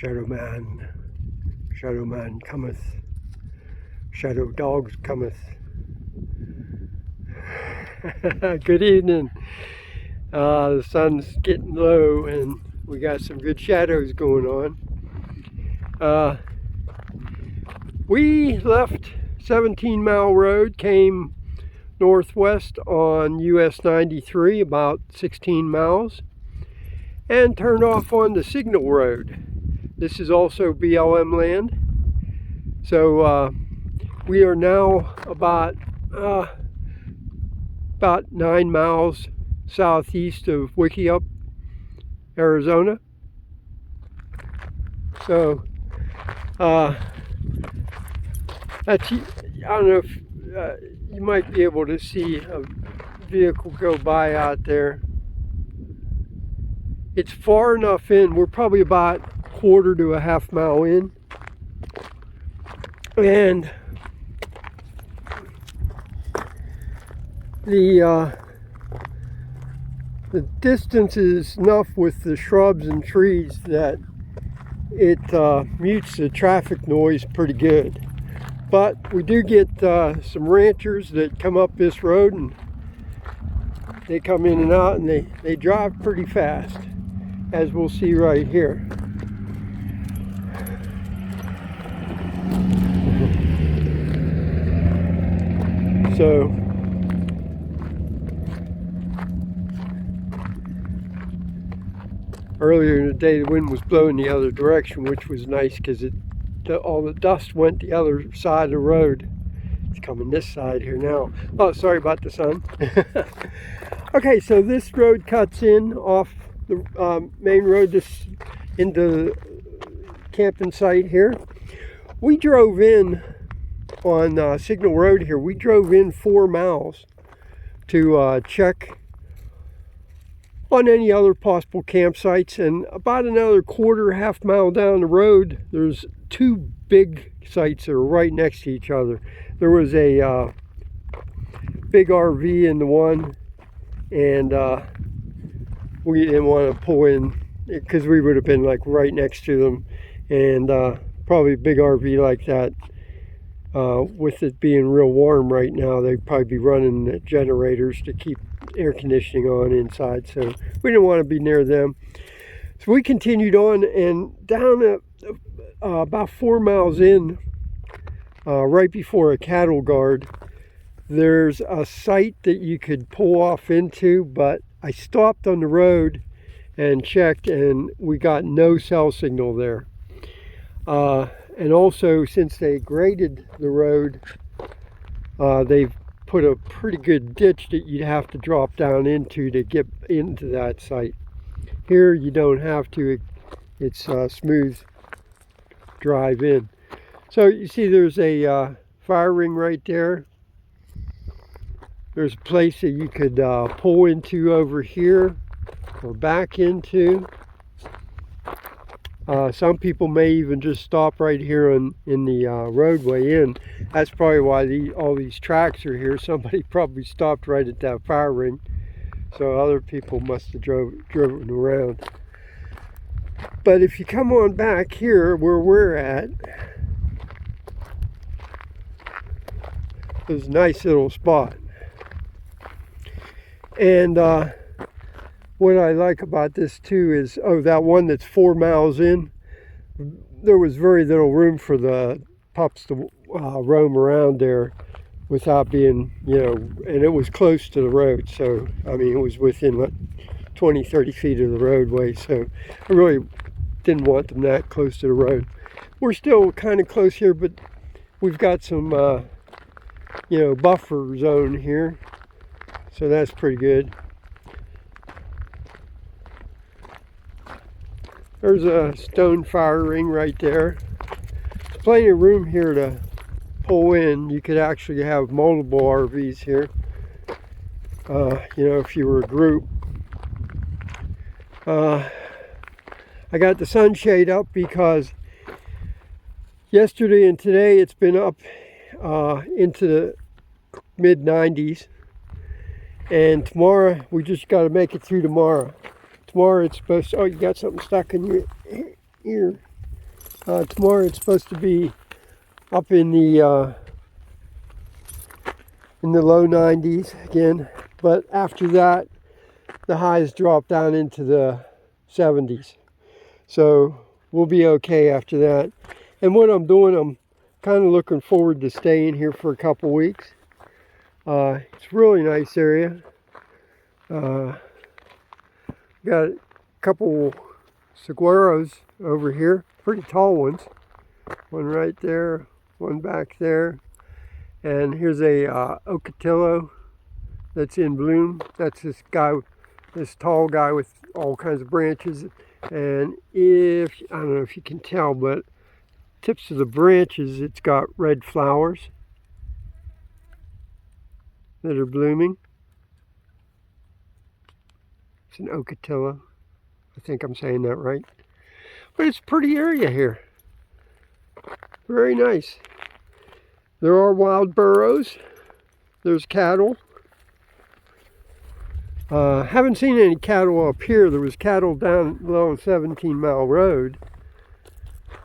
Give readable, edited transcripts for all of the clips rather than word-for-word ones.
Shadow man cometh, shadow dogs cometh. Good evening. The sun's getting low and we got some good shadows going on. We left 17 Mile Road, came northwest on US 93 about 16 miles and turned off on the Signal Road. This is also BLM land. So we are now about 9 miles southeast of Wikieup, Arizona. So that's, I don't know if you might be able to see a vehicle go by out there. It's far enough in, we're probably about a quarter to a half mile in. And the distance is enough with the shrubs and trees that it mutes the traffic noise pretty good. But we do get some ranchers that come up this road, and they come in and out, and they drive pretty fast, as we'll see right here. So earlier in the day the wind was blowing the other direction, which was nice because all the dust went the other side of the road. It's coming this side here now. Oh, sorry about the sun. Okay, so this road cuts in off the main road into the camping site here. We drove in on Signal Road here. We drove in 4 miles to check on any other possible campsites, and about another half mile down the road there's 2 big sites that are right next to each other. There was a big RV in the one, and we didn't want to pull in because we would have been like right next to them, and probably a big RV like that, with it being real warm right now, they'd probably be running the generators to keep air conditioning on inside, so we didn't want to be near them. So we continued on, and down about 4 miles in, right before a cattle guard, there's a site that you could pull off into, but I stopped on the road and checked, and we got no cell signal there. And also, since they graded the road, they've put a pretty good ditch that you'd have to drop down into to get into that site. Here you don't have to, it's a smooth drive in. So you see there's a fire ring right there. There's a place that you could pull into over here or back into. Some people may even just stop right here in the roadway in. That's probably why all these tracks are here. Somebody probably stopped right at that fire ring, so other people must have driven around. But if you come on back here where we're at, there's a nice little spot. And what I like about this too is, that one that's 4 miles in, there was very little room for the pups to roam around there without being, and it was close to the road. So, I mean, it was within like 20-30 feet of the roadway. So I really didn't want them that close to the road. We're still kind of close here, but we've got some, buffer zone here. So that's pretty good. There's a stone fire ring right there. There's plenty of room here to pull in. You could actually have multiple RVs here, if you were a group. I got the sunshade up because yesterday and today it's been up into the mid-90s, and tomorrow we just got to make it through tomorrow. Tomorrow it's supposed to, you got something stuck in your ear. Tomorrow it's supposed to be up in the low 90s again, but after that the highs drop down into the 70s. So we'll be okay after that. And what I'm doing, I'm kind of looking forward to staying here for a couple weeks. It's a really nice area. Got a couple saguaros over here, pretty tall ones. One right there, one back there. And here's a ocotillo that's in bloom. That's this guy, this tall guy with all kinds of branches. And I don't know if you can tell, but tips of the branches, it's got red flowers that are blooming. It's an ocotillo. I think I'm saying that right. But it's a pretty area here. Very nice. There are wild burros. There's cattle. Haven't seen any cattle up here. There was cattle down along 17 Mile Road.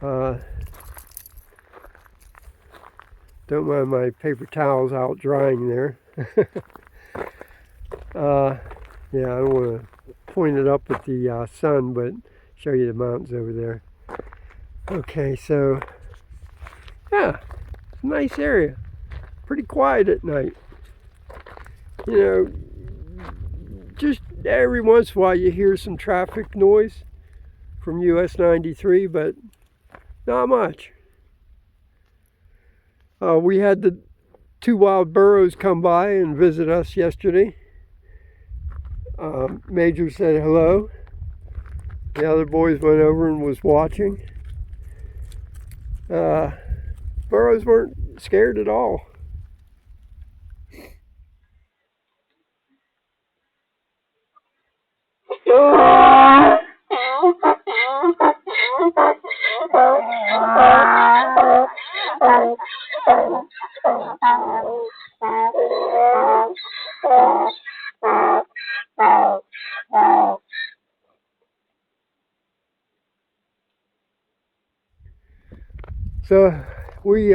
Don't mind my paper towels out drying there. Yeah, I don't want to point it up at the sun, but show you the mountains over there. Okay, so yeah, it's a nice area. Pretty quiet at night. You know, just every once in a while you hear some traffic noise from US 93, but not much. We had the 2 wild burros come by and visit us yesterday. Major said hello. The other boys went over and was watching. Burros weren't scared at all. So we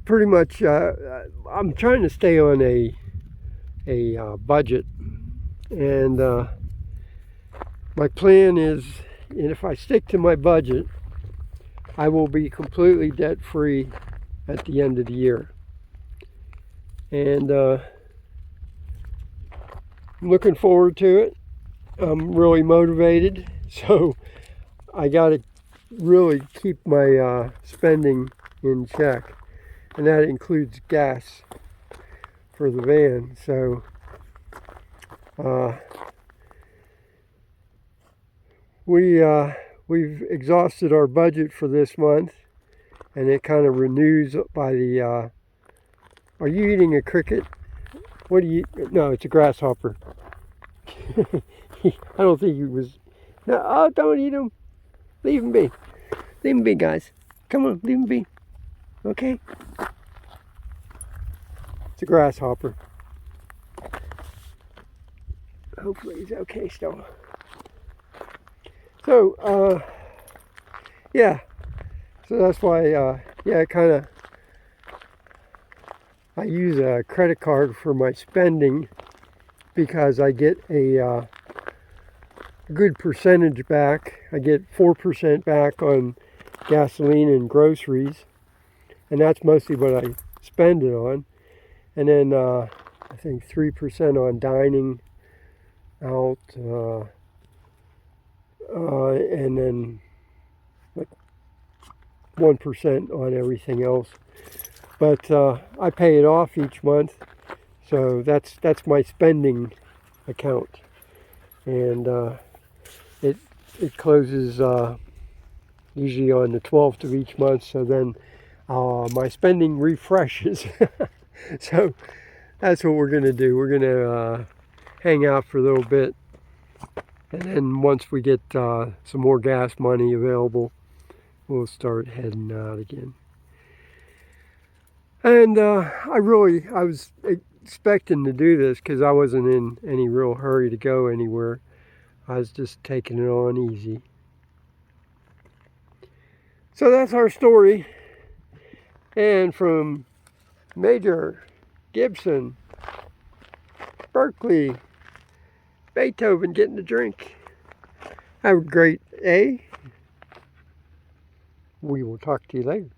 pretty much, I'm trying to stay on a budget, and my plan is, and if I stick to my budget, I will be completely debt free at the end of the year. And I'm looking forward to it. I'm really motivated, so I got to really keep my spending in check, and that includes gas for the van. So we've exhausted our budget for this month, and it kind of renews by the are you eating a cricket? What do you, no, it's a grasshopper. I don't think he was, no, oh, don't eat him. Leave him be. Leave him be, guys. Come on, leave him be. Okay? It's a grasshopper. Hopefully he's okay still. So, yeah. So that's why, yeah, I use a credit card for my spending, because I get a good percentage back. I get 4% back on gasoline and groceries, and that's mostly what I spend it on. And then I think 3% on dining out, and then like 1% on everything else. But I pay it off each month, so that's my spending account, and it closes usually on the 12th of each month. So then my spending refreshes. So that's what we're gonna do. We're gonna hang out for a little bit, and then once we get some more gas money available, we'll start heading out again. And I was expecting to do this because I wasn't in any real hurry to go anywhere. I was just taking it on easy. So that's our story. And from Major Gibson, Berkeley, Beethoven getting a drink. Have a great day. We will talk to you later.